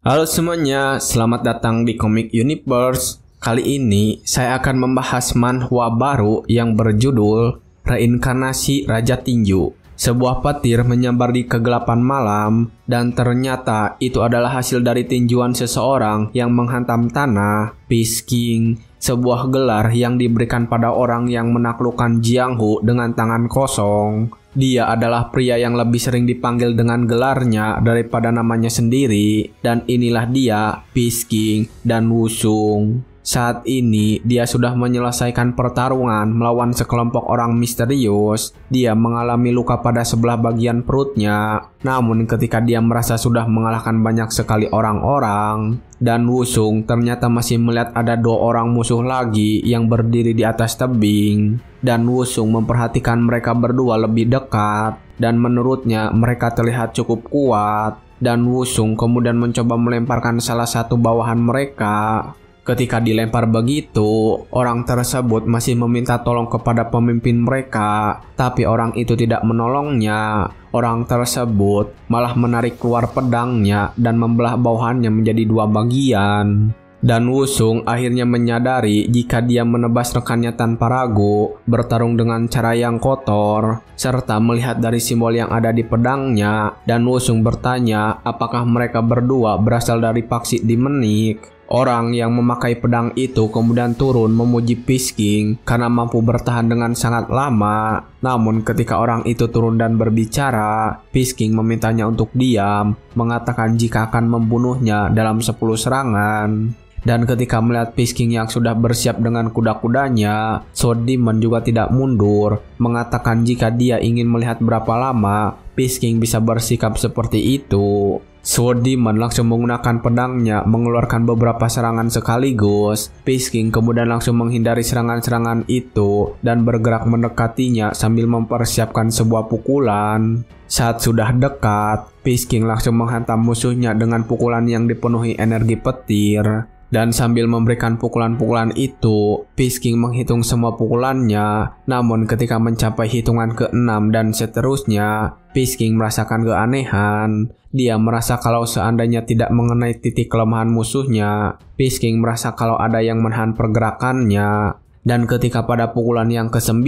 Halo semuanya, selamat datang di Comic Universe. Kali ini saya akan membahas manhwa baru yang berjudul Reinkarnasi Raja Tinju. Sebuah petir menyambar di kegelapan malam dan ternyata itu adalah hasil dari tinjuan seseorang yang menghantam tanah, Peace King, sebuah gelar yang diberikan pada orang yang menaklukkan Jianghu dengan tangan kosong. Dia adalah pria yang lebih sering dipanggil dengan gelarnya daripada namanya sendiri, dan inilah dia, Peace King dan Wusung. Saat ini dia sudah menyelesaikan pertarungan melawan sekelompok orang misterius. Dia mengalami luka pada sebelah bagian perutnya. Namun ketika dia merasa sudah mengalahkan banyak sekali orang-orang, dan Wusung ternyata masih melihat ada dua orang musuh lagi yang berdiri di atas tebing. Dan Wusung memperhatikan mereka berdua lebih dekat, dan menurutnya mereka terlihat cukup kuat. Dan Wusung kemudian mencoba melemparkan salah satu bawahan mereka. Ketika dilempar begitu, orang tersebut masih meminta tolong kepada pemimpin mereka, tapi orang itu tidak menolongnya. Orang tersebut malah menarik keluar pedangnya dan membelah bawahannya menjadi dua bagian. Dan Wusung akhirnya menyadari jika dia menebas rekannya tanpa ragu, bertarung dengan cara yang kotor, serta melihat dari simbol yang ada di pedangnya. Dan Wusung bertanya apakah mereka berdua berasal dari paksi Demonik. Orang yang memakai pedang itu kemudian turun memuji Peace King karena mampu bertahan dengan sangat lama. Namun ketika orang itu turun dan berbicara, Peace King memintanya untuk diam, mengatakan jika akan membunuhnya dalam 10 serangan. Dan ketika melihat Peace King yang sudah bersiap dengan kuda-kudanya, Sword Demon juga tidak mundur, mengatakan jika dia ingin melihat berapa lama Peace King bisa bersikap seperti itu. Sword Demon langsung menggunakan pedangnya mengeluarkan beberapa serangan sekaligus. Peace King kemudian langsung menghindari serangan-serangan itu dan bergerak mendekatinya sambil mempersiapkan sebuah pukulan. Saat sudah dekat, Peace King langsung menghantam musuhnya dengan pukulan yang dipenuhi energi petir. Dan sambil memberikan pukulan-pukulan itu, Peace King menghitung semua pukulannya. Namun ketika mencapai hitungan ke-6 dan seterusnya, Peace King merasakan keanehan. Dia merasa kalau seandainya tidak mengenai titik kelemahan musuhnya, Peace King merasa kalau ada yang menahan pergerakannya. Dan ketika pada pukulan yang ke-9,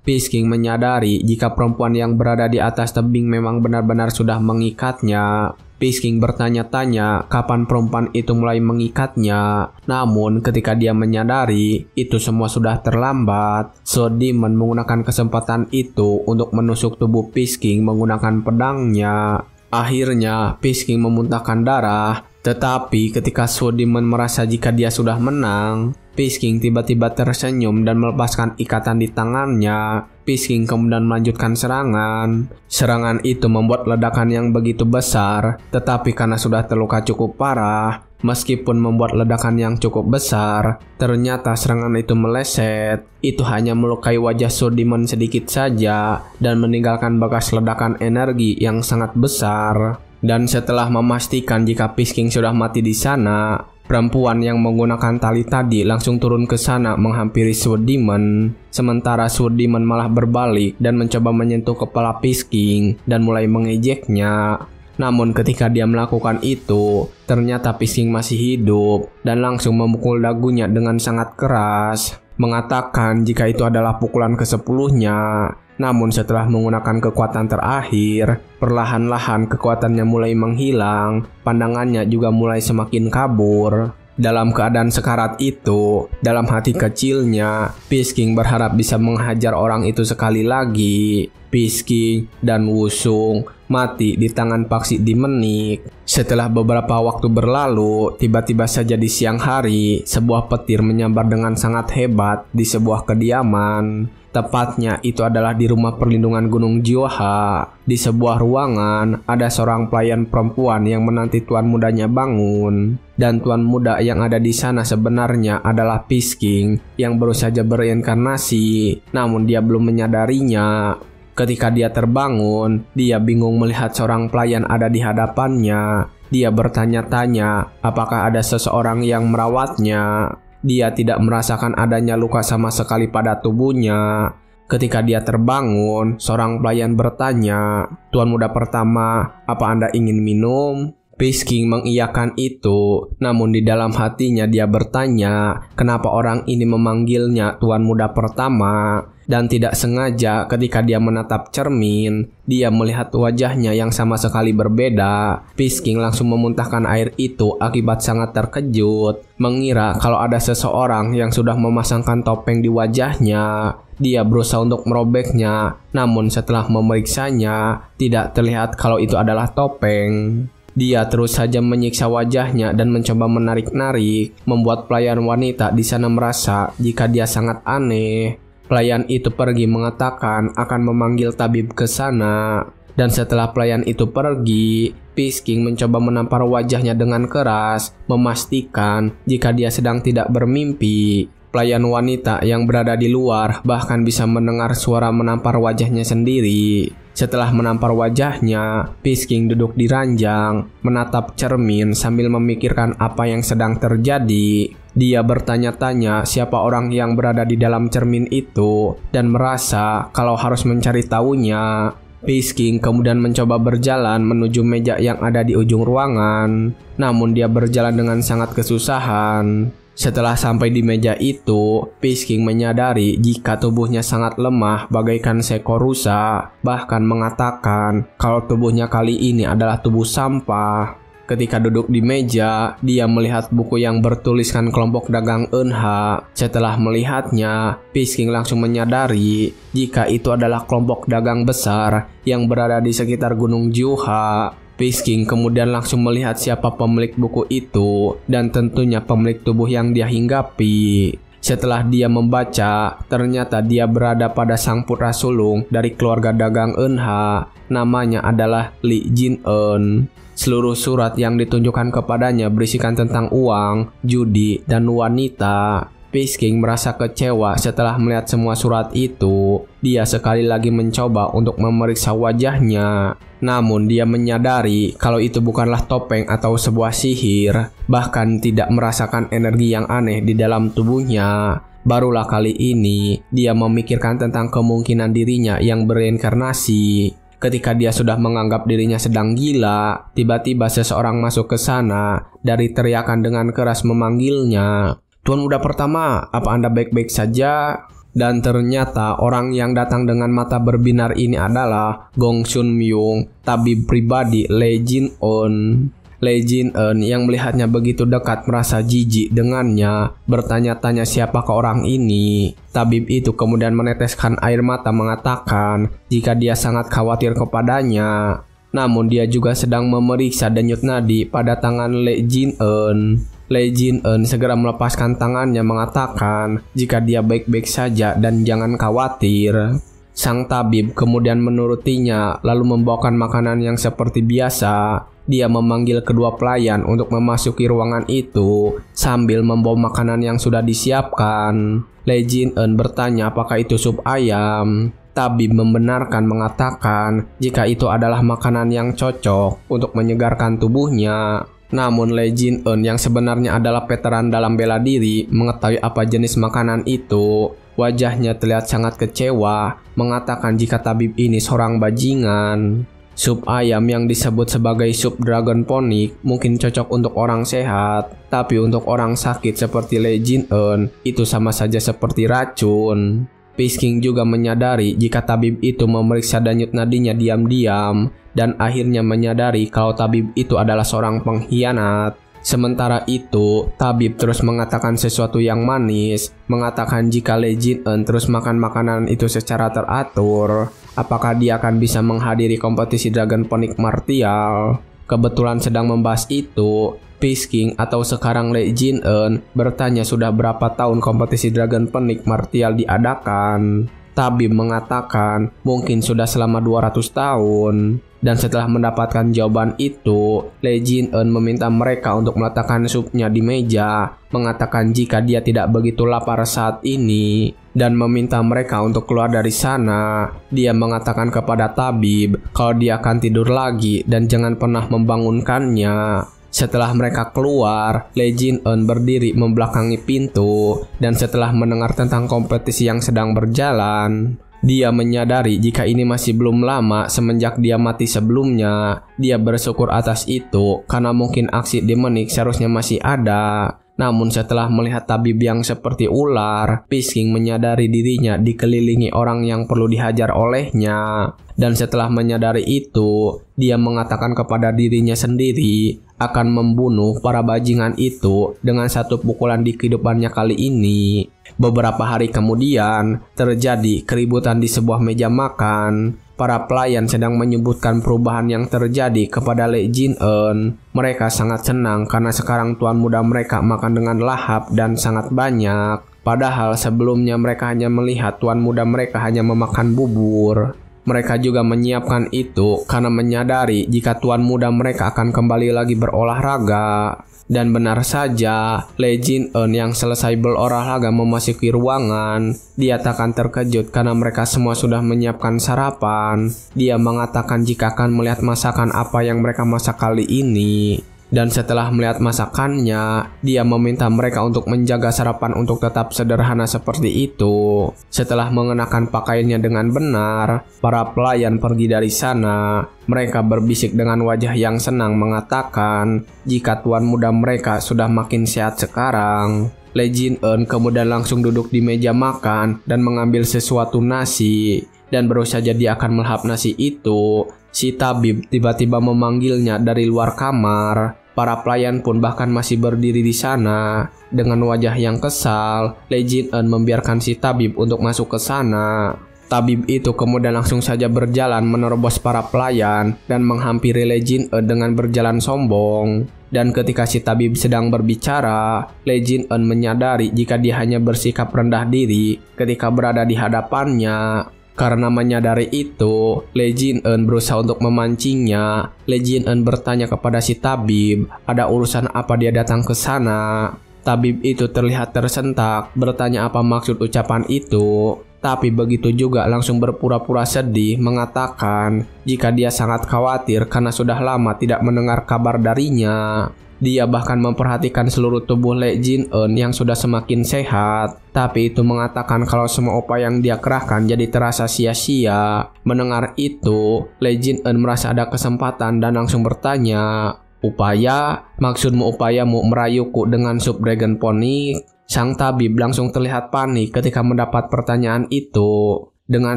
Peace King menyadari jika perempuan yang berada di atas tebing memang benar-benar sudah mengikatnya. Peace King bertanya-tanya kapan perempuan itu mulai mengikatnya. Namun ketika dia menyadari itu semua sudah terlambat, Sword Demon menggunakan kesempatan itu untuk menusuk tubuh Peace King menggunakan pedangnya. Akhirnya Peace King memuntahkan darah. Tetapi ketika Sword Demon merasa jika dia sudah menang, Peace King tiba-tiba tersenyum dan melepaskan ikatan di tangannya. Peace King kemudian melanjutkan serangan. Serangan itu membuat ledakan yang begitu besar, tetapi karena sudah terluka cukup parah, meskipun membuat ledakan yang cukup besar, ternyata serangan itu meleset. Itu hanya melukai wajah Sword Demon sedikit saja dan meninggalkan bekas ledakan energi yang sangat besar. Dan setelah memastikan jika Peace King sudah mati di sana, perempuan yang menggunakan tali tadi langsung turun ke sana menghampiri Sword Demon. Sementara Sword Demon malah berbalik dan mencoba menyentuh kepala Peace King dan mulai mengejeknya. Namun ketika dia melakukan itu, ternyata Peace King masih hidup dan langsung memukul dagunya dengan sangat keras, mengatakan jika itu adalah pukulan ke-10-nya. Namun setelah menggunakan kekuatan terakhir, perlahan-lahan kekuatannya mulai menghilang, pandangannya juga mulai semakin kabur. Dalam keadaan sekarat itu, dalam hati kecilnya, Peace King berharap bisa menghajar orang itu sekali lagi. Peace King dan Wusung mati di tangan paksi Demonik. Setelah beberapa waktu berlalu, tiba-tiba saja di siang hari, sebuah petir menyambar dengan sangat hebat di sebuah kediaman. Tepatnya itu adalah di rumah perlindungan Gunung Jiwaha. Di sebuah ruangan, ada seorang pelayan perempuan yang menanti tuan mudanya bangun. Dan tuan muda yang ada di sana sebenarnya adalah Peace King yang baru saja bereinkarnasi, namun dia belum menyadarinya. Ketika dia terbangun, dia bingung melihat seorang pelayan ada di hadapannya. Dia bertanya-tanya apakah ada seseorang yang merawatnya. Dia tidak merasakan adanya luka sama sekali pada tubuhnya. Ketika dia terbangun, seorang pelayan bertanya, "Tuan muda pertama, apa Anda ingin minum?" Peace King mengiyakan itu, namun di dalam hatinya dia bertanya, kenapa orang ini memanggilnya Tuan Muda Pertama? Dan tidak sengaja ketika dia menatap cermin, dia melihat wajahnya yang sama sekali berbeda. Peace King langsung memuntahkan air itu akibat sangat terkejut, mengira kalau ada seseorang yang sudah memasangkan topeng di wajahnya. Dia berusaha untuk merobeknya, namun setelah memeriksanya, tidak terlihat kalau itu adalah topeng. Dia terus saja menyiksa wajahnya dan mencoba menarik-narik, membuat pelayan wanita di sana merasa jika dia sangat aneh. Pelayan itu pergi mengatakan akan memanggil tabib ke sana. Dan setelah pelayan itu pergi, Peace King mencoba menampar wajahnya dengan keras, memastikan jika dia sedang tidak bermimpi. Pelayan wanita yang berada di luar bahkan bisa mendengar suara menampar wajahnya sendiri. Setelah menampar wajahnya, Peace King duduk di ranjang, menatap cermin sambil memikirkan apa yang sedang terjadi. Dia bertanya-tanya siapa orang yang berada di dalam cermin itu dan merasa kalau harus mencari tahunya. Peace King kemudian mencoba berjalan menuju meja yang ada di ujung ruangan, namun dia berjalan dengan sangat kesusahan. Setelah sampai di meja itu, Peace King menyadari jika tubuhnya sangat lemah bagaikan seekor rusa, bahkan mengatakan kalau tubuhnya kali ini adalah tubuh sampah. Ketika duduk di meja, dia melihat buku yang bertuliskan kelompok dagang Eunha. Setelah melihatnya, Peace King langsung menyadari jika itu adalah kelompok dagang besar yang berada di sekitar Gunung Juha. Peace King kemudian langsung melihat siapa pemilik buku itu dan tentunya pemilik tubuh yang dia hinggapi. Setelah dia membaca, ternyata dia berada pada sang putra sulung dari keluarga dagang Eunha. Namanya adalah Lee Jin-eun. Seluruh surat yang ditunjukkan kepadanya berisikan tentang uang, judi, dan wanita. Peace King merasa kecewa setelah melihat semua surat itu. Dia sekali lagi mencoba untuk memeriksa wajahnya. Namun dia menyadari kalau itu bukanlah topeng atau sebuah sihir. Bahkan tidak merasakan energi yang aneh di dalam tubuhnya. Barulah kali ini dia memikirkan tentang kemungkinan dirinya yang bereinkarnasi. Ketika dia sudah menganggap dirinya sedang gila, tiba-tiba seseorang masuk ke sana dari teriakan dengan keras memanggilnya, "Tuan Muda Pertama, apa Anda baik-baik saja?" Dan ternyata orang yang datang dengan mata berbinar ini adalah Gong Sun Myung, tabib pribadi Lee Jin-eun. Lee Jin-eun yang melihatnya begitu dekat merasa jijik dengannya, bertanya-tanya siapakah orang ini. Tabib itu kemudian meneteskan air mata mengatakan jika dia sangat khawatir kepadanya. Namun dia juga sedang memeriksa denyut nadi pada tangan Lee Jin-eun. Lee Jin-eun segera melepaskan tangannya mengatakan jika dia baik-baik saja dan jangan khawatir. Sang tabib kemudian menurutinya lalu membawakan makanan yang seperti biasa. Dia memanggil kedua pelayan untuk memasuki ruangan itu sambil membawa makanan yang sudah disiapkan. Lee Jin-eun bertanya apakah itu sup ayam. Tabib membenarkan mengatakan jika itu adalah makanan yang cocok untuk menyegarkan tubuhnya. Namun Lee Jin-eun yang sebenarnya adalah veteran dalam bela diri mengetahui apa jenis makanan itu. Wajahnya terlihat sangat kecewa, mengatakan jika tabib ini seorang bajingan. Sup ayam yang disebut sebagai sup dragon ponic mungkin cocok untuk orang sehat, tapi untuk orang sakit seperti Lee Jin-eun itu sama saja seperti racun. Peace King juga menyadari jika tabib itu memeriksa denyut nadinya diam-diam dan akhirnya menyadari kalau tabib itu adalah seorang pengkhianat. Sementara itu, tabib terus mengatakan sesuatu yang manis, mengatakan jika Lee Jin-eun terus makan makanan itu secara teratur, apakah dia akan bisa menghadiri kompetisi Dragon Ponic Martial. Kebetulan sedang membahas itu, Peace King atau sekarang Lee Jin-eun bertanya sudah berapa tahun kompetisi Dragon Ponic Martial diadakan. Tabib mengatakan mungkin sudah selama 200 tahun. Dan setelah mendapatkan jawaban itu, Lee Jin-eun meminta mereka untuk meletakkan supnya di meja, mengatakan jika dia tidak begitu lapar saat ini, dan meminta mereka untuk keluar dari sana. Dia mengatakan kepada tabib kalau dia akan tidur lagi dan jangan pernah membangunkannya. Setelah mereka keluar, Lee Jin-eun berdiri membelakangi pintu, dan setelah mendengar tentang kompetisi yang sedang berjalan, Dia menyadari jika ini masih belum lama semenjak dia mati sebelumnya. Dia bersyukur atas itu karena mungkin aksi demonik seharusnya masih ada. Namun setelah melihat tabib yang seperti ular, Pisking menyadari dirinya dikelilingi orang yang perlu dihajar olehnya. Dan setelah menyadari itu, dia mengatakan kepada dirinya sendiri akan membunuh para bajingan itu dengan satu pukulan di kehidupannya kali ini. Beberapa hari kemudian, terjadi keributan di sebuah meja makan. Para pelayan sedang menyebutkan perubahan yang terjadi kepada Lee Jin-eun. Mereka sangat senang karena sekarang tuan muda mereka makan dengan lahap dan sangat banyak. Padahal sebelumnya mereka hanya melihat tuan muda mereka hanya memakan bubur. Mereka juga menyiapkan itu karena menyadari jika tuan muda mereka akan kembali lagi berolahraga. Dan benar saja, Lee Jin-eun yang selesai berolahraga memasuki ruangan. Dia tak akan terkejut karena mereka semua sudah menyiapkan sarapan. Dia mengatakan jika akan melihat masakan apa yang mereka masak kali ini. Dan setelah melihat masakannya, dia meminta mereka untuk menjaga sarapan untuk tetap sederhana seperti itu. Setelah mengenakan pakaiannya dengan benar, para pelayan pergi dari sana. Mereka berbisik dengan wajah yang senang mengatakan jika tuan muda mereka sudah makin sehat sekarang. Lee Jin-eun kemudian langsung duduk di meja makan dan mengambil sesuatu nasi. Dan baru saja dia akan melahap nasi itu, si tabib tiba-tiba memanggilnya dari luar kamar. Para pelayan pun bahkan masih berdiri di sana. Dengan wajah yang kesal, Lee Jin-eun membiarkan si tabib untuk masuk ke sana. Tabib itu kemudian langsung saja berjalan menerobos para pelayan dan menghampiri Lee Jin-eun dengan berjalan sombong. Dan ketika si tabib sedang berbicara, Lee Jin-eun menyadari jika dia hanya bersikap rendah diri ketika berada di hadapannya. Karena menyadari itu, Lee Jin-eun berusaha untuk memancingnya. Lee Jin-eun bertanya kepada si tabib, ada urusan apa dia datang ke sana. Tabib itu terlihat tersentak, bertanya apa maksud ucapan itu. Tapi begitu juga langsung berpura-pura sedih, mengatakan jika dia sangat khawatir karena sudah lama tidak mendengar kabar darinya. Dia bahkan memperhatikan seluruh tubuh Lee Jin-eun yang sudah semakin sehat. Tapi itu mengatakan kalau semua upaya yang dia kerahkan jadi terasa sia-sia. Mendengar itu, Lee Jin-eun merasa ada kesempatan dan langsung bertanya, upaya? Maksudmu upayamu merayuku dengan sup dragon ponic? Sang tabib langsung terlihat panik ketika mendapat pertanyaan itu. Dengan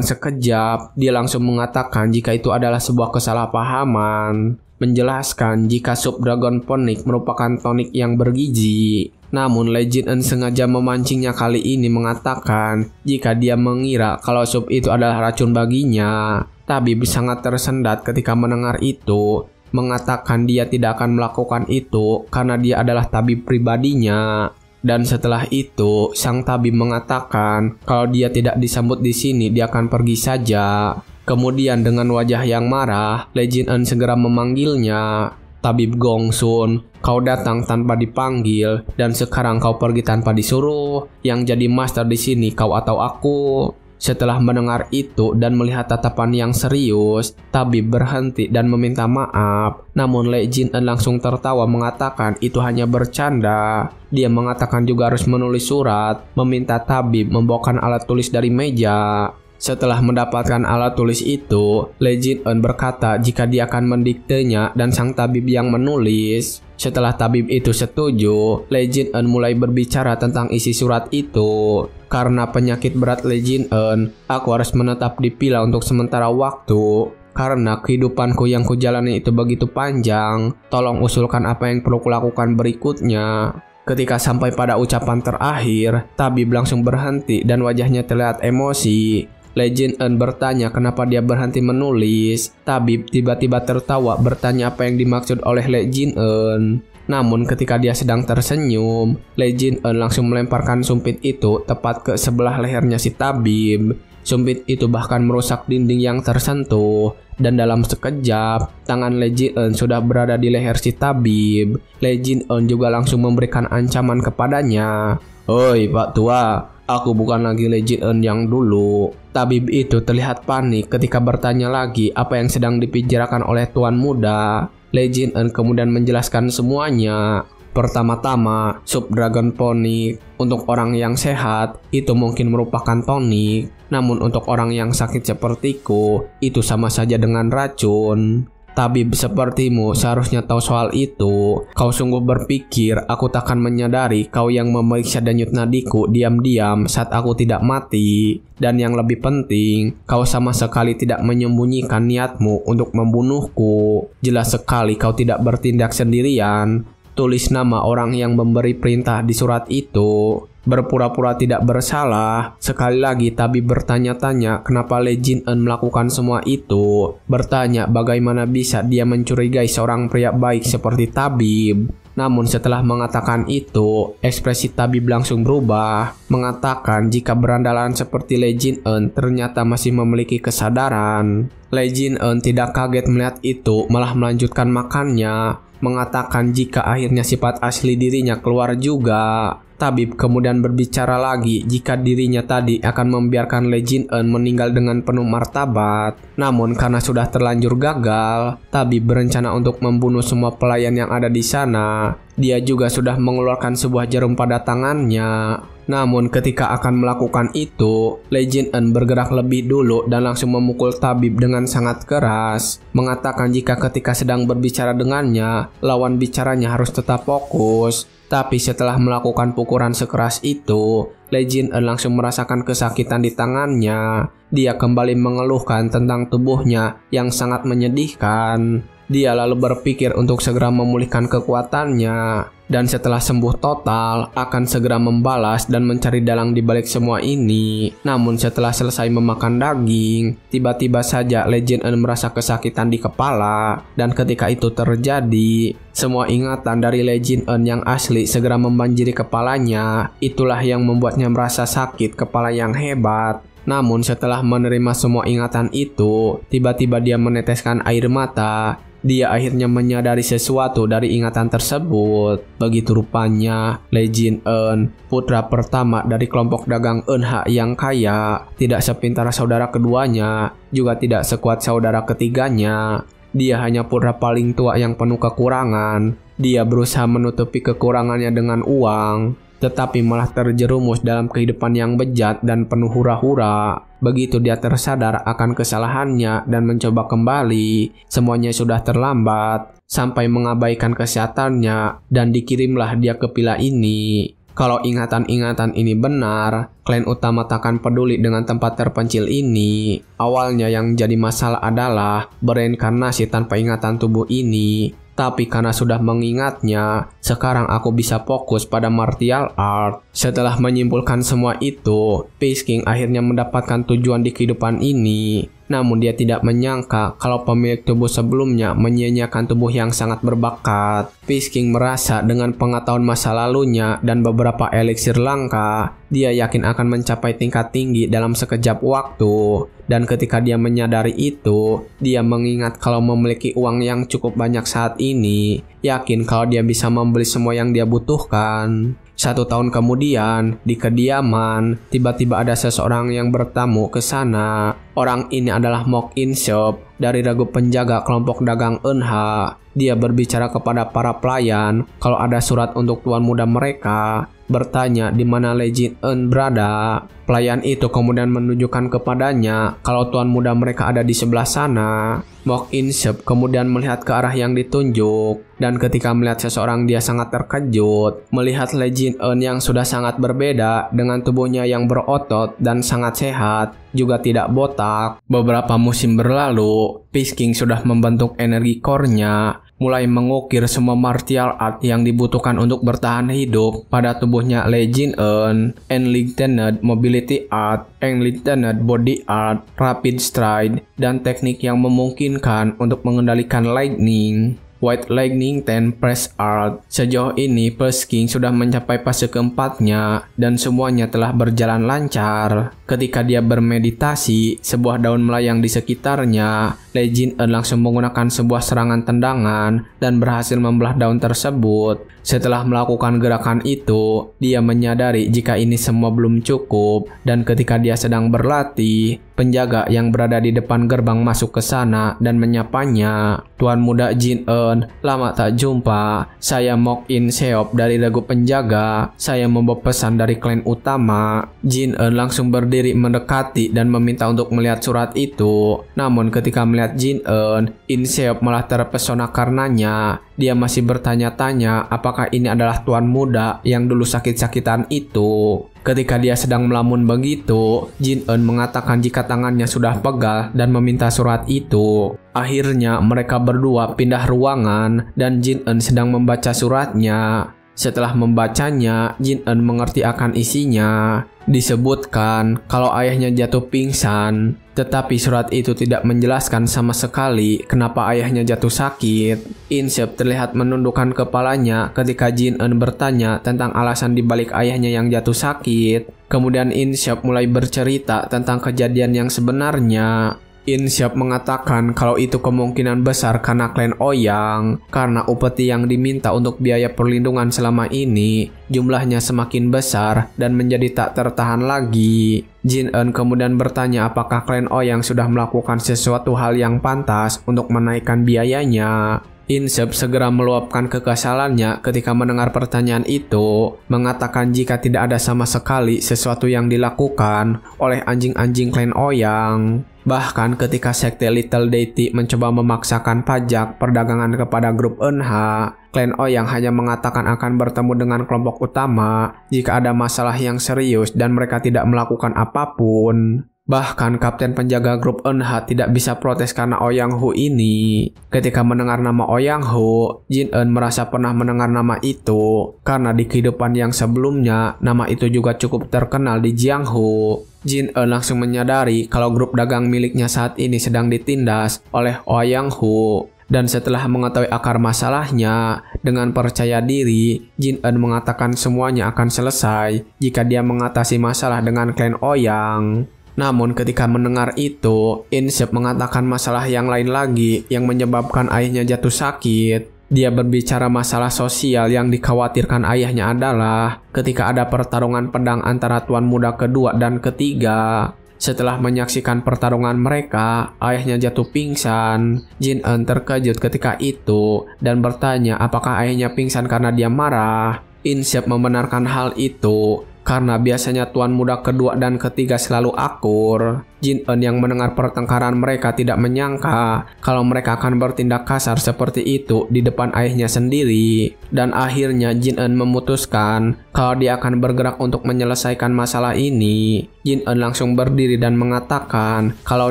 sekejap, dia langsung mengatakan jika itu adalah sebuah kesalahpahaman. Menjelaskan jika sup dragon ponic merupakan tonik yang bergizi. Namun Lee Jin-eun sengaja memancingnya kali ini mengatakan jika dia mengira kalau sup itu adalah racun baginya. Tabib sangat tersendat ketika mendengar itu, mengatakan dia tidak akan melakukan itu karena dia adalah tabib pribadinya. Dan setelah itu, sang tabib mengatakan kalau dia tidak disambut di sini, dia akan pergi saja. Kemudian dengan wajah yang marah, Lee Jin-eun segera memanggilnya. Tabib Gongsun, kau datang tanpa dipanggil dan sekarang kau pergi tanpa disuruh. Yang jadi master di sini kau atau aku? Setelah mendengar itu dan melihat tatapan yang serius, tabib berhenti dan meminta maaf. Namun Lee Jin-eun langsung tertawa mengatakan itu hanya bercanda. Dia mengatakan juga harus menulis surat, meminta tabib membawakan alat tulis dari meja. Setelah mendapatkan alat tulis itu, Lee Jin-eun berkata jika dia akan mendiktenya dan sang tabib yang menulis. Setelah tabib itu setuju, Lee Jin-eun mulai berbicara tentang isi surat itu. Karena penyakit berat Lee Jin-eun, aku harus menetap di villa untuk sementara waktu. Karena kehidupanku yang kujalani itu begitu panjang, tolong usulkan apa yang perlu kulakukan berikutnya. Ketika sampai pada ucapan terakhir, tabib langsung berhenti dan wajahnya terlihat emosi. Lee Jin-eun bertanya kenapa dia berhenti menulis. Tabib tiba-tiba tertawa bertanya apa yang dimaksud oleh Lee Jin-eun. Namun ketika dia sedang tersenyum, Lee Jin-eun langsung melemparkan sumpit itu tepat ke sebelah lehernya si tabib. Sumpit itu bahkan merusak dinding yang tersentuh. Dan dalam sekejap, tangan Lee Jin-eun sudah berada di leher si tabib. Lee Jin-eun juga langsung memberikan ancaman kepadanya. Oi Pak Tua, aku bukan lagi Lee Jin-eun yang dulu. Tabib itu terlihat panik ketika bertanya lagi apa yang sedang dibicarakan oleh tuan muda. Lee Jin-eun kemudian menjelaskan semuanya. Pertama-tama, sup dragon tonic. Untuk orang yang sehat, itu mungkin merupakan tonik. Namun untuk orang yang sakit sepertiku, itu sama saja dengan racun. Tabib sepertimu seharusnya tahu soal itu. Kau sungguh berpikir aku takkan menyadari kau yang memeriksa denyut nadiku diam-diam saat aku tidak mati. Dan yang lebih penting, kau sama sekali tidak menyembunyikan niatmu untuk membunuhku. Jelas sekali kau tidak bertindak sendirian. Tulis nama orang yang memberi perintah di surat itu. Berpura-pura tidak bersalah. Sekali lagi tabib bertanya-tanya kenapa Lee Jin-eun melakukan semua itu. Bertanya bagaimana bisa dia mencurigai seorang pria baik seperti tabib. Namun setelah mengatakan itu, ekspresi tabib langsung berubah. Mengatakan jika berandalan seperti Lee Jin-eun ternyata masih memiliki kesadaran. Lee Jin-eun tidak kaget melihat itu, malah melanjutkan makannya. Mengatakan jika akhirnya sifat asli dirinya keluar juga. Tabib kemudian berbicara lagi jika dirinya tadi akan membiarkan Lee Jin-eun meninggal dengan penuh martabat. Namun karena sudah terlanjur gagal, tabib berencana untuk membunuh semua pelayan yang ada di sana. Dia juga sudah mengeluarkan sebuah jarum pada tangannya. Namun ketika akan melakukan itu, Lee Jin-eun bergerak lebih dulu dan langsung memukul tabib dengan sangat keras. Mengatakan jika ketika sedang berbicara dengannya, lawan bicaranya harus tetap fokus. Tapi setelah melakukan pukulan sekeras itu, Lee Jin-eun langsung merasakan kesakitan di tangannya. Dia kembali mengeluhkan tentang tubuhnya yang sangat menyedihkan. Dia lalu berpikir untuk segera memulihkan kekuatannya. Dan setelah sembuh total, akan segera membalas dan mencari dalang di balik semua ini. Namun setelah selesai memakan daging, tiba-tiba saja Lee Jin-eun merasa kesakitan di kepala. Dan ketika itu terjadi, semua ingatan dari Lee Jin-eun yang asli segera membanjiri kepalanya. Itulah yang membuatnya merasa sakit kepala yang hebat. Namun setelah menerima semua ingatan itu, tiba-tiba dia meneteskan air mata. Dia akhirnya menyadari sesuatu dari ingatan tersebut. Begitu rupanya, Lee Jin-eun, putra pertama dari kelompok dagang Eunha yang kaya, tidak sepintar saudara keduanya, juga tidak sekuat saudara ketiganya. Dia hanya putra paling tua yang penuh kekurangan. Dia berusaha menutupi kekurangannya dengan uang, tetapi malah terjerumus dalam kehidupan yang bejat dan penuh hura-hura. Begitu dia tersadar akan kesalahannya dan mencoba kembali, semuanya sudah terlambat. Sampai mengabaikan kesehatannya dan dikirimlah dia ke villa ini. Kalau ingatan-ingatan ini benar, klan utama takkan peduli dengan tempat terpencil ini. Awalnya yang jadi masalah adalah bereinkarnasi tanpa ingatan tubuh ini. Tapi karena sudah mengingatnya, sekarang aku bisa fokus pada martial art. Setelah menyimpulkan semua itu, Peace King akhirnya mendapatkan tujuan di kehidupan ini. Namun dia tidak menyangka kalau pemilik tubuh sebelumnya menyia-nyiakan tubuh yang sangat berbakat. Peace King merasa dengan pengetahuan masa lalunya dan beberapa eliksir langka, dia yakin akan mencapai tingkat tinggi dalam sekejap waktu. Dan ketika dia menyadari itu, dia mengingat kalau memiliki uang yang cukup banyak saat ini, yakin kalau dia bisa membeli semua yang dia butuhkan. 1 tahun kemudian, di kediaman, tiba-tiba ada seseorang yang bertamu ke sana. Orang ini adalah Mok In-seop dari regu penjaga kelompok dagang Eunha. Dia berbicara kepada para pelayan kalau ada surat untuk tuan muda mereka. Bertanya di mana Lee Jin-eun berada. Pelayan itu kemudian menunjukkan kepadanya kalau tuan muda mereka ada di sebelah sana. Mok In-seop kemudian melihat ke arah yang ditunjuk. Dan ketika melihat seseorang, dia sangat terkejut. Melihat Lee Jin-eun yang sudah sangat berbeda dengan tubuhnya yang berotot dan sangat sehat, juga tidak botak. Beberapa musim berlalu, Peace King sudah membentuk energi core-nya, mulai mengukir semua martial art yang dibutuhkan untuk bertahan hidup pada tubuhnya Lee Jin-eun. Enlightened Mobility Art, Enlightened Body Art, Rapid Stride, dan teknik yang memungkinkan untuk mengendalikan lightning. White Lightning 10 Press Art. Sejauh ini Peace King sudah mencapai fase keempatnya dan semuanya telah berjalan lancar. Ketika dia bermeditasi, sebuah daun melayang di sekitarnya. Lee Jin-eun langsung menggunakan sebuah serangan tendangan dan berhasil membelah daun tersebut. Setelah melakukan gerakan itu, dia menyadari jika ini semua belum cukup, dan ketika dia sedang berlatih, penjaga yang berada di depan gerbang masuk ke sana dan menyapanya. "Tuan Muda Jin Eun, lama tak jumpa. Saya Mok In Seop dari regu penjaga. Saya membawa pesan dari klan utama." Jin Eun langsung berdiri mendekati dan meminta untuk melihat surat itu. Namun ketika melihat Jin Eun, In Seop malah terpesona karenanya. Dia masih bertanya-tanya apakah ini adalah tuan muda yang dulu sakit-sakitan itu. Ketika dia sedang melamun begitu, Jin Eun mengatakan jika tangannya sudah pegal dan meminta surat itu. Akhirnya mereka berdua pindah ruangan dan Jin Eun sedang membaca suratnya. Setelah membacanya, Jin Eun mengerti akan isinya. Disebutkan kalau ayahnya jatuh pingsan, tetapi surat itu tidak menjelaskan sama sekali kenapa ayahnya jatuh sakit. In Seop terlihat menundukkan kepalanya ketika Jin Eun bertanya tentang alasan dibalik ayahnya yang jatuh sakit. Kemudian In Seop mulai bercerita tentang kejadian yang sebenarnya. In Seop mengatakan kalau itu kemungkinan besar karena klan Ouyang, karena upeti yang diminta untuk biaya perlindungan selama ini jumlahnya semakin besar dan menjadi tak tertahan lagi. Jin Eun kemudian bertanya apakah klan Ouyang sudah melakukan sesuatu hal yang pantas untuk menaikkan biayanya. In Seop segera meluapkan kekesalannya ketika mendengar pertanyaan itu, mengatakan jika tidak ada sama sekali sesuatu yang dilakukan oleh anjing-anjing klan Ouyang. Bahkan ketika sekte Little Deity mencoba memaksakan pajak perdagangan kepada grup Eunha, klan Ouyang hanya mengatakan akan bertemu dengan kelompok utama jika ada masalah yang serius dan mereka tidak melakukan apapun. Bahkan kapten penjaga grup Eunha tidak bisa protes karena Ouyang Hu ini. Ketika mendengar nama Ouyang Hu, Jin Eun merasa pernah mendengar nama itu karena di kehidupan yang sebelumnya nama itu juga cukup terkenal di Jianghu. Jin Eun langsung menyadari kalau grup dagang miliknya saat ini sedang ditindas oleh Ouyang Hu. Dan setelah mengetahui akar masalahnya, dengan percaya diri, Jin Eun mengatakan semuanya akan selesai jika dia mengatasi masalah dengan klan Ouyang. Namun ketika mendengar itu, In Seop mengatakan masalah yang lain lagi yang menyebabkan ayahnya jatuh sakit. Dia berbicara masalah sosial yang dikhawatirkan ayahnya adalah ketika ada pertarungan pedang antara tuan muda kedua dan ketiga. Setelah menyaksikan pertarungan mereka, ayahnya jatuh pingsan. Jin Eun terkejut ketika itu dan bertanya apakah ayahnya pingsan karena dia marah. In Seop membenarkan hal itu karena biasanya tuan muda kedua dan ketiga selalu akur. Jin Eun yang mendengar pertengkaran mereka tidak menyangka kalau mereka akan bertindak kasar seperti itu di depan ayahnya sendiri. Dan akhirnya Jin Eun memutuskan kalau dia akan bergerak untuk menyelesaikan masalah ini. Jin Eun langsung berdiri dan mengatakan kalau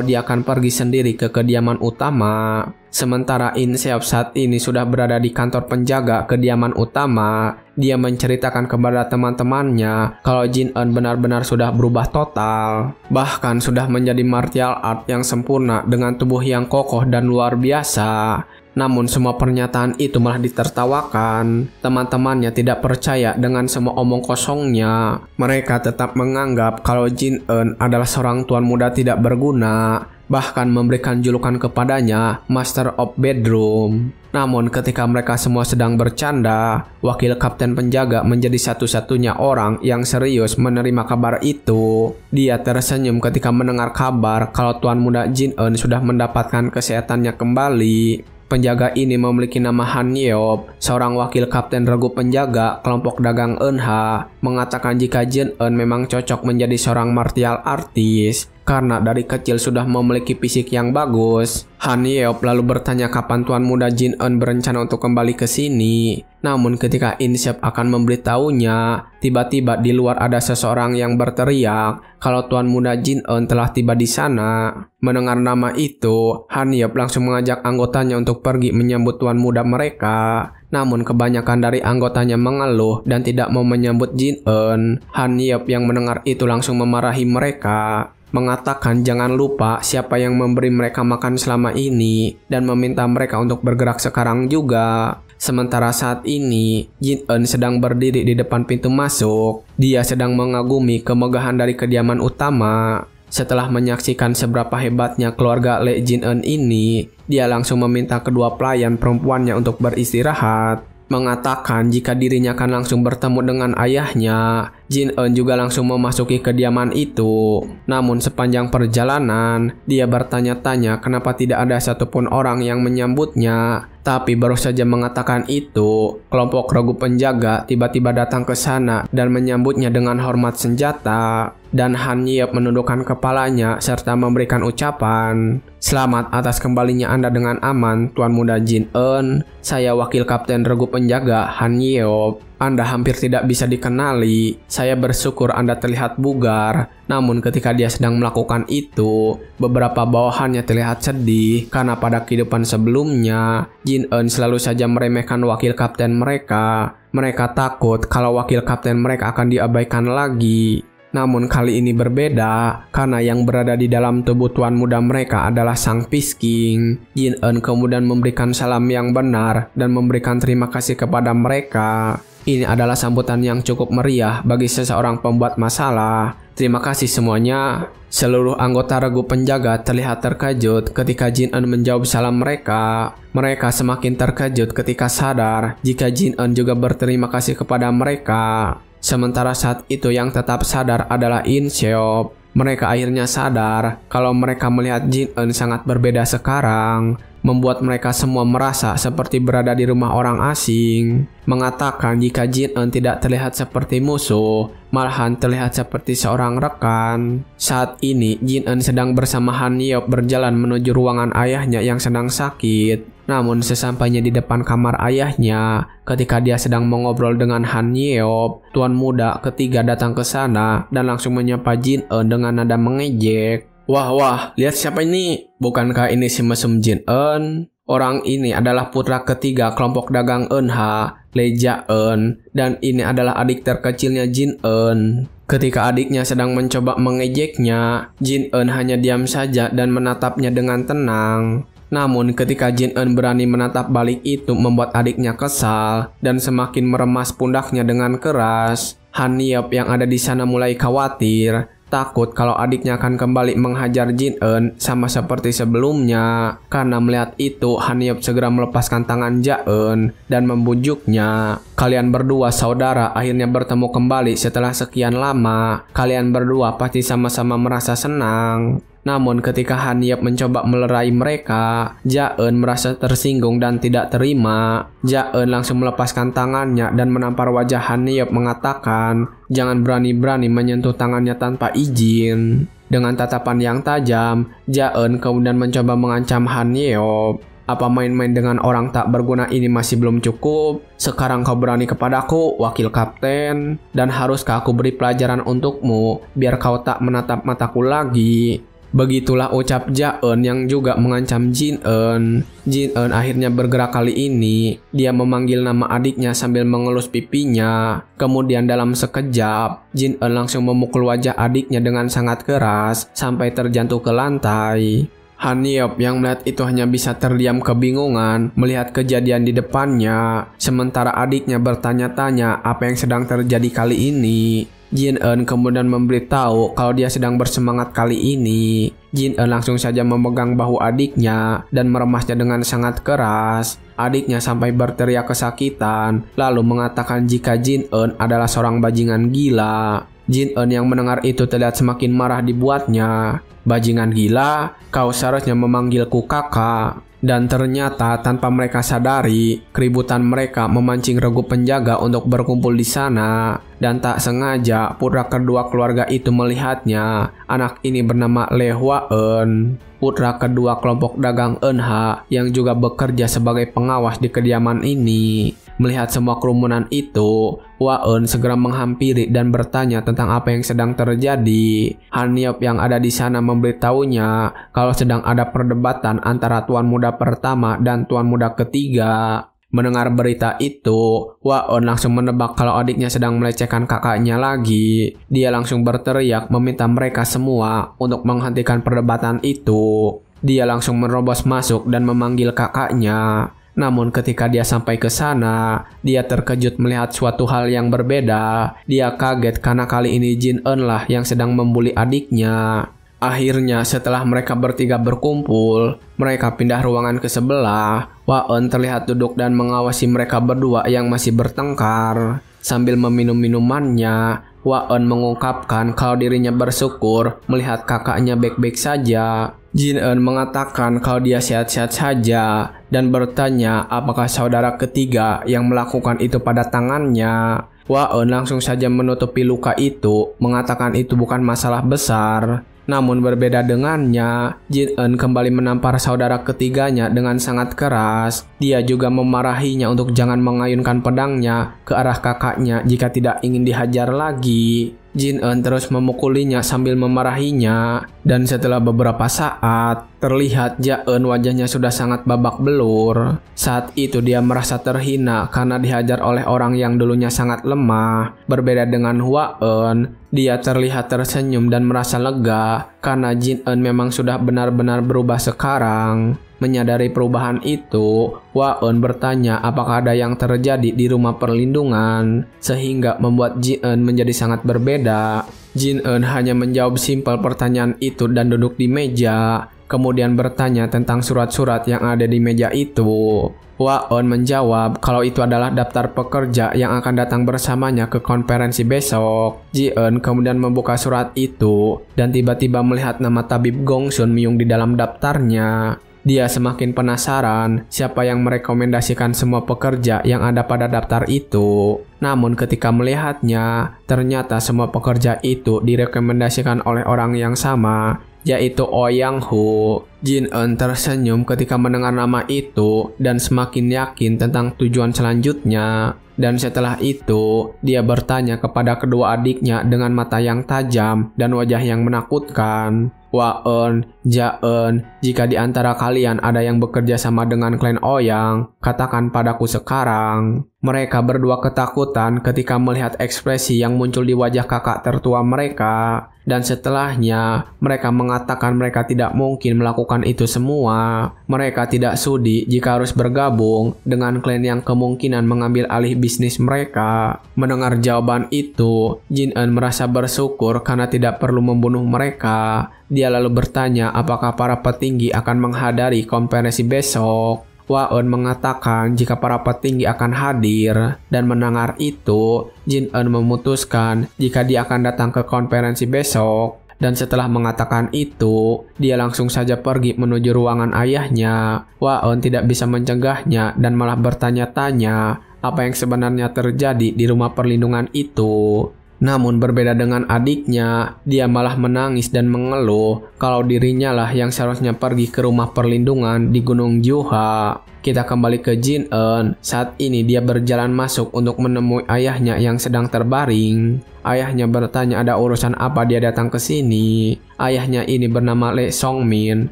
dia akan pergi sendiri ke kediaman utama. Sementara In Seop saat ini sudah berada di kantor penjaga kediaman utama. Dia menceritakan kepada teman-temannya kalau Jin Eun benar-benar sudah berubah total. Bahkan sudah menjadi martial art yang sempurna dengan tubuh yang kokoh dan luar biasa. Namun semua pernyataan itu malah ditertawakan. Teman-temannya tidak percaya dengan semua omong kosongnya. Mereka tetap menganggap kalau Jin Eun adalah seorang tuan muda tidak berguna, bahkan memberikan julukan kepadanya Master of Bedroom. Namun ketika mereka semua sedang bercanda, wakil kapten penjaga menjadi satu-satunya orang yang serius menerima kabar itu. Dia tersenyum ketika mendengar kabar kalau tuan muda Jin Eun sudah mendapatkan kesehatannya kembali. Penjaga ini memiliki nama Han Yeop, seorang wakil kapten regu penjaga kelompok dagang Eunha, mengatakan jika Jin Eun memang cocok menjadi seorang martial artist karena dari kecil sudah memiliki fisik yang bagus. Han Yeop lalu bertanya kapan tuan muda Jin Eun berencana untuk kembali ke sini. Namun ketika In Seop akan memberitahunya, tiba-tiba di luar ada seseorang yang berteriak kalau tuan muda Jin Eun telah tiba di sana. Mendengar nama itu, Han Yeop langsung mengajak anggotanya untuk pergi menyambut tuan muda mereka. Namun kebanyakan dari anggotanya mengeluh dan tidak mau menyambut Jin Eun. Han Yeop yang mendengar itu langsung memarahi mereka, mengatakan jangan lupa siapa yang memberi mereka makan selama ini dan meminta mereka untuk bergerak sekarang juga. Sementara saat ini, Jin Eun sedang berdiri di depan pintu masuk. Dia sedang mengagumi kemegahan dari kediaman utama. Setelah menyaksikan seberapa hebatnya keluarga Le Jin Eun ini, dia langsung meminta kedua pelayan perempuannya untuk beristirahat, mengatakan jika dirinya akan langsung bertemu dengan ayahnya Jin Eun juga langsung memasuki kediaman itu. Namun sepanjang perjalanan, dia bertanya-tanya kenapa tidak ada satupun orang yang menyambutnya. Tapi baru saja mengatakan itu, kelompok regu penjaga tiba-tiba datang ke sana dan menyambutnya dengan hormat senjata. Dan Han Yeop menundukkan kepalanya serta memberikan ucapan, "Selamat atas kembalinya Anda dengan aman, Tuan Muda Jin Eun. Saya wakil kapten regu penjaga Han Yeop. Anda hampir tidak bisa dikenali. Saya bersyukur Anda terlihat bugar." Namun ketika dia sedang melakukan itu, beberapa bawahannya terlihat sedih karena pada kehidupan sebelumnya, Jin Eun selalu saja meremehkan wakil kapten mereka. Mereka takut kalau wakil kapten mereka akan diabaikan lagi. Namun kali ini berbeda, karena yang berada di dalam tubuh tuan muda mereka adalah Sang Peace King. Jin Eun kemudian memberikan salam yang benar dan memberikan terima kasih kepada mereka. Ini adalah sambutan yang cukup meriah bagi seseorang pembuat masalah. Terima kasih semuanya. Seluruh anggota regu penjaga terlihat terkejut ketika Jin Eun menjawab salam mereka. Mereka semakin terkejut ketika sadar jika Jin Eun juga berterima kasih kepada mereka. Sementara saat itu yang tetap sadar adalah In Seop. Mereka akhirnya sadar kalau mereka melihat Jin Eun sangat berbeda sekarang, membuat mereka semua merasa seperti berada di rumah orang asing. Mengatakan jika Jin Eun tidak terlihat seperti musuh, malahan terlihat seperti seorang rekan. Saat ini Jin Eun sedang bersama Han Yeop berjalan menuju ruangan ayahnya yang sedang sakit. Namun sesampainya di depan kamar ayahnya, ketika dia sedang mengobrol dengan Han Yeop, tuan muda ketiga datang ke sana dan langsung menyapa Jin Eun dengan nada mengejek. Wah, lihat siapa ini? Bukankah ini si mesum Jin Eun? Orang ini adalah putra ketiga kelompok dagang Eunha, Lee Ja-eun, dan ini adalah adik terkecilnya Jin Eun. Ketika adiknya sedang mencoba mengejeknya, Jin Eun hanya diam saja dan menatapnya dengan tenang. Namun ketika Jin Eun berani menatap balik itu membuat adiknya kesal dan semakin meremas pundaknya dengan keras. Han Yeop yang ada di sana mulai khawatir, takut kalau adiknya akan kembali menghajar Jin Eun sama seperti sebelumnya. Karena melihat itu, Han Yeop segera melepaskan tangan Ja-eun dan membujuknya. Kalian berdua saudara akhirnya bertemu kembali setelah sekian lama. Kalian berdua pasti sama-sama merasa senang. Namun ketika Han Yeop mencoba melerai mereka, Ja-eun merasa tersinggung dan tidak terima. Ja-eun langsung melepaskan tangannya dan menampar wajah Han Yeop mengatakan, "Jangan berani-berani menyentuh tangannya tanpa izin." Dengan tatapan yang tajam, Ja-eun kemudian mencoba mengancam Han Yeop. "Apa main-main dengan orang tak berguna ini masih belum cukup? Sekarang kau berani kepadaku, wakil kapten, dan haruskah aku beri pelajaran untukmu biar kau tak menatap mataku lagi?" Begitulah ucap Ja-eun yang juga mengancam Jin Eun. Jin Eun akhirnya bergerak kali ini. Dia memanggil nama adiknya sambil mengelus pipinya. Kemudian dalam sekejap, Jin Eun langsung memukul wajah adiknya dengan sangat keras sampai terjatuh ke lantai. Han Yeop yang melihat itu hanya bisa terdiam kebingungan melihat kejadian di depannya. Sementara adiknya bertanya-tanya apa yang sedang terjadi kali ini. Jin Eun kemudian memberitahu kalau dia sedang bersemangat kali ini. Jin Eun langsung saja memegang bahu adiknya dan meremasnya dengan sangat keras. Adiknya sampai berteriak kesakitan, lalu mengatakan jika Jin Eun adalah seorang bajingan gila. Jin Eun yang mendengar itu terlihat semakin marah dibuatnya. "Bajingan gila, kau seharusnya memanggilku kakak." Dan ternyata tanpa mereka sadari, keributan mereka memancing regu penjaga untuk berkumpul di sana. Dan tak sengaja putra kedua keluarga itu melihatnya. Anak ini bernama Lee Hwa-eun, putra kedua kelompok dagang Eunha yang juga bekerja sebagai pengawas di kediaman ini. Melihat semua kerumunan itu, Hwa-eun segera menghampiri dan bertanya tentang apa yang sedang terjadi. Han Yeop yang ada di sana memberitahunya kalau sedang ada perdebatan antara tuan muda pertama dan tuan muda ketiga. Mendengar berita itu, Hwa-eun langsung menebak kalau adiknya sedang melecehkan kakaknya lagi. Dia langsung berteriak meminta mereka semua untuk menghentikan perdebatan itu. Dia langsung menerobos masuk dan memanggil kakaknya. Namun ketika dia sampai ke sana, dia terkejut melihat suatu hal yang berbeda. Dia kaget karena kali ini Jin Eun lah yang sedang membuli adiknya. Akhirnya setelah mereka bertiga berkumpul, mereka pindah ruangan ke sebelah. Hwa-eun terlihat duduk dan mengawasi mereka berdua yang masih bertengkar. Sambil meminum minumannya, Hua-eun mengungkapkan kalau dirinya bersyukur melihat kakaknya baik-baik saja. Jin-eun mengatakan kalau dia sehat-sehat saja dan bertanya apakah saudara ketiga yang melakukan itu pada tangannya. Hua-eun langsung saja menutupi luka itu, mengatakan itu bukan masalah besar. Namun berbeda dengannya, Jin-eun kembali menampar saudara ketiganya dengan sangat keras. Dia juga memarahinya untuk jangan mengayunkan pedangnya ke arah kakaknya jika tidak ingin dihajar lagi. Jin-eun terus memukulinya sambil memarahinya, dan setelah beberapa saat, terlihat Ja-eun wajahnya sudah sangat babak belur. Saat itu dia merasa terhina karena dihajar oleh orang yang dulunya sangat lemah. Berbeda dengan Hua-eun, dia terlihat tersenyum dan merasa lega karena Jin-eun memang sudah benar-benar berubah sekarang. Menyadari perubahan itu, Hua-eun bertanya apakah ada yang terjadi di rumah perlindungan, sehingga membuat Jin-eun menjadi sangat berbeda. Jin-eun hanya menjawab simpel pertanyaan itu dan duduk di meja, kemudian bertanya tentang surat-surat yang ada di meja itu. Hua-eun menjawab kalau itu adalah daftar pekerja yang akan datang bersamanya ke konferensi besok. Ji-eun kemudian membuka surat itu dan tiba-tiba melihat nama tabib Gongsun Myung di dalam daftarnya. Dia semakin penasaran siapa yang merekomendasikan semua pekerja yang ada pada daftar itu. Namun ketika melihatnya, ternyata semua pekerja itu direkomendasikan oleh orang yang sama, yaitu Oh Yang-ho. Jin-eun tersenyum ketika mendengar nama itu dan semakin yakin tentang tujuan selanjutnya. Dan setelah itu, dia bertanya kepada kedua adiknya dengan mata yang tajam dan wajah yang menakutkan. Hua-eun, Ja-eun, jika di antara kalian ada yang bekerja sama dengan klan Ouyang, katakan padaku sekarang. Mereka berdua ketakutan ketika melihat ekspresi yang muncul di wajah kakak tertua mereka. Dan setelahnya, mereka mengatakan mereka tidak mungkin melakukan itu semua. Mereka tidak sudi jika harus bergabung dengan klan yang kemungkinan mengambil alih bisnis mereka. Mendengar jawaban itu, Jin-eun merasa bersyukur karena tidak perlu membunuh mereka. Dia lalu bertanya apakah para petinggi akan menghadiri konferensi besok. Hua-eun mengatakan jika para petinggi akan hadir, dan mendengar itu, Jin-eun memutuskan jika dia akan datang ke konferensi besok. Dan setelah mengatakan itu, dia langsung saja pergi menuju ruangan ayahnya. Hua-eun tidak bisa mencegahnya dan malah bertanya-tanya apa yang sebenarnya terjadi di rumah perlindungan itu. Namun berbeda dengan adiknya, dia malah menangis dan mengeluh kalau dirinya lah yang seharusnya pergi ke rumah perlindungan di Gunung Juha. Kita kembali ke Jin-eun. Saat ini dia berjalan masuk untuk menemui ayahnya yang sedang terbaring. Ayahnya bertanya ada urusan apa dia datang ke sini. Ayahnya ini bernama Lee Song-min,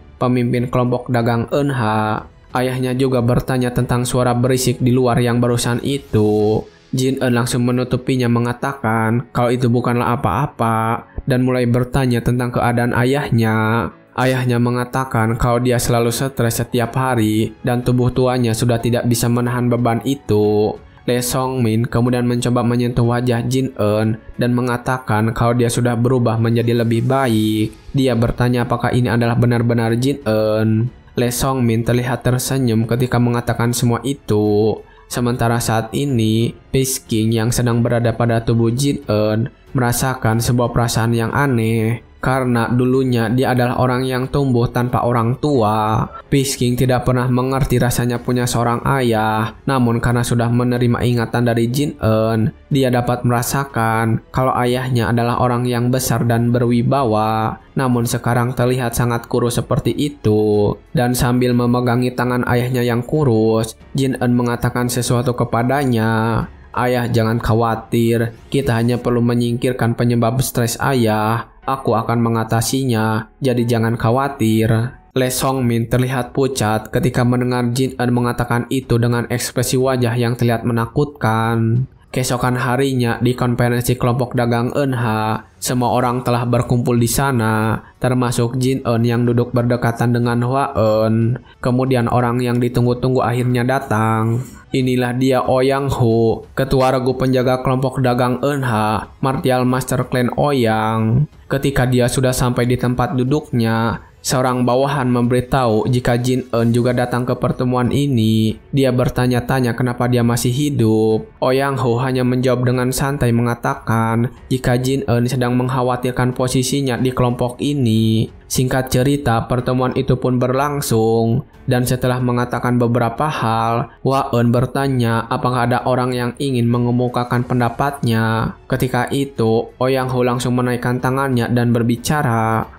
pemimpin kelompok dagang Eunha. Ayahnya juga bertanya tentang suara berisik di luar yang barusan itu. Jin-eun langsung menutupinya mengatakan kalau itu bukanlah apa-apa dan mulai bertanya tentang keadaan ayahnya. Ayahnya mengatakan kalau dia selalu stres setiap hari dan tubuh tuanya sudah tidak bisa menahan beban itu. Lee Song-min kemudian mencoba menyentuh wajah Jin-eun dan mengatakan kalau dia sudah berubah menjadi lebih baik. Dia bertanya apakah ini adalah benar-benar Jin-eun. Lee Song-min terlihat tersenyum ketika mengatakan semua itu. Sementara saat ini, Peace-king yang sedang berada pada tubuh Jin-eun merasakan sebuah perasaan yang aneh. Karena dulunya dia adalah orang yang tumbuh tanpa orang tua. Peace-king tidak pernah mengerti rasanya punya seorang ayah. Namun karena sudah menerima ingatan dari Jin-eun, dia dapat merasakan kalau ayahnya adalah orang yang besar dan berwibawa. Namun sekarang terlihat sangat kurus seperti itu. Dan sambil memegangi tangan ayahnya yang kurus, Jin-eun mengatakan sesuatu kepadanya. Ayah, jangan khawatir, kita hanya perlu menyingkirkan penyebab stres ayah. Aku akan mengatasinya, jadi jangan khawatir. Lee Song-min terlihat pucat ketika mendengar Jin-eun mengatakan itu dengan ekspresi wajah yang terlihat menakutkan. Keesokan harinya di konferensi kelompok dagang Eunha, semua orang telah berkumpul di sana, termasuk Jin-eun yang duduk berdekatan dengan Hua-eun. Kemudian orang yang ditunggu-tunggu akhirnya datang. Inilah dia Oh Yang-ho, ketua regu penjaga kelompok dagang Eunha, martial master clan Ouyang. Ketika dia sudah sampai di tempat duduknya, Seorang bawahan memberitahu jika Jin Eun juga datang ke pertemuan ini. Dia bertanya-tanya kenapa dia masih hidup. Oh Yang Ho hanya menjawab dengan santai mengatakan jika Jin Eun sedang mengkhawatirkan posisinya di kelompok ini. Singkat cerita, pertemuan itu pun berlangsung, dan setelah mengatakan beberapa hal, Hwa Eun bertanya apakah ada orang yang ingin mengemukakan pendapatnya. Ketika itu, Oh Yang Ho langsung menaikkan tangannya dan berbicara,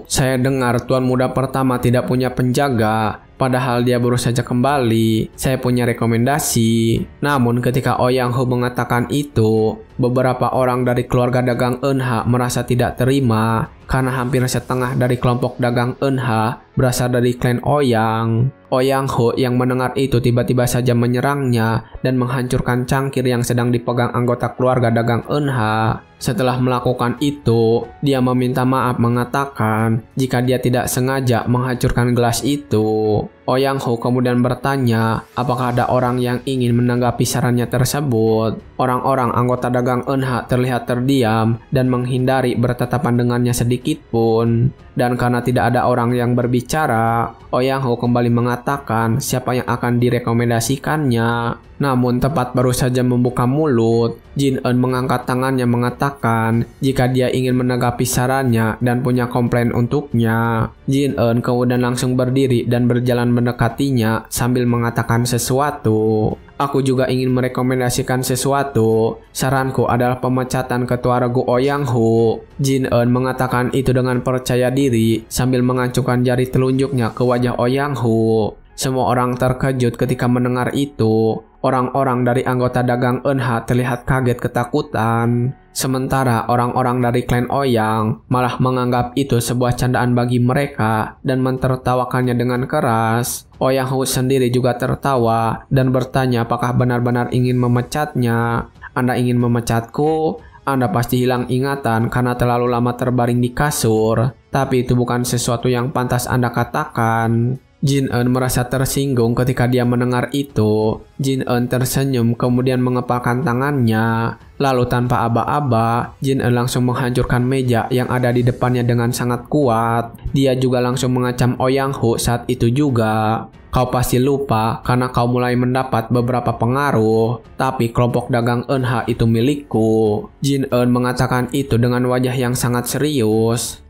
saya dengar Tuan Muda pertama tidak punya penjaga, padahal dia baru saja kembali. Saya punya rekomendasi. Namun ketika Oh Yang Ho mengatakan itu, beberapa orang dari keluarga dagang Eunha merasa tidak terima karena hampir setengah dari kelompok dagang Eunha berasal dari klan Ouyang. Oh Yang Ho yang mendengar itu tiba-tiba saja menyerangnya dan menghancurkan cangkir yang sedang dipegang anggota keluarga dagang Eunha. Setelah melakukan itu, dia meminta maaf mengatakan jika dia tidak sengaja menghancurkan gelas itu. Oh Yang Ho kemudian bertanya apakah ada orang yang ingin menanggapi sarannya tersebut. Orang-orang anggota dagang Eunha terlihat terdiam dan menghindari bertatapan dengannya sedikit pun. Dan karena tidak ada orang yang berbicara, Oh Yang Ho kembali mengatakan siapa yang akan direkomendasikannya. Namun tepat baru saja membuka mulut, Jin Eun mengangkat tangannya mengatakan jika dia ingin menanggapi sarannya dan punya komplain untuknya. Jin Eun kemudian langsung berdiri dan berjalan mendekatinya sambil mengatakan sesuatu. Aku juga ingin merekomendasikan sesuatu. Saranku adalah pemecatan ketua regu Oh Yang Ho. Jin Eun mengatakan itu dengan percaya diri sambil mengacukan jari telunjuknya ke wajah Oh Yang Ho. Semua orang terkejut ketika mendengar itu. Orang-orang dari anggota dagang Eunha terlihat kaget ketakutan. Sementara orang-orang dari klan Ouyang malah menganggap itu sebuah candaan bagi mereka dan mentertawakannya dengan keras. Oh Yang Ho sendiri juga tertawa dan bertanya apakah benar-benar ingin memecatnya. Anda ingin memecatku? Anda pasti hilang ingatan karena terlalu lama terbaring di kasur. Tapi itu bukan sesuatu yang pantas Anda katakan. Jin Eun merasa tersinggung ketika dia mendengar itu. Jin Eun tersenyum kemudian mengepalkan tangannya. Lalu tanpa aba-aba, Jin Eun langsung menghancurkan meja yang ada di depannya dengan sangat kuat. Dia juga langsung mengacam Oh Yang Ho saat itu juga. Kau pasti lupa karena kau mulai mendapat beberapa pengaruh. Tapi kelompok dagang Eunha itu milikku. Jin Eun mengatakan itu dengan wajah yang sangat serius.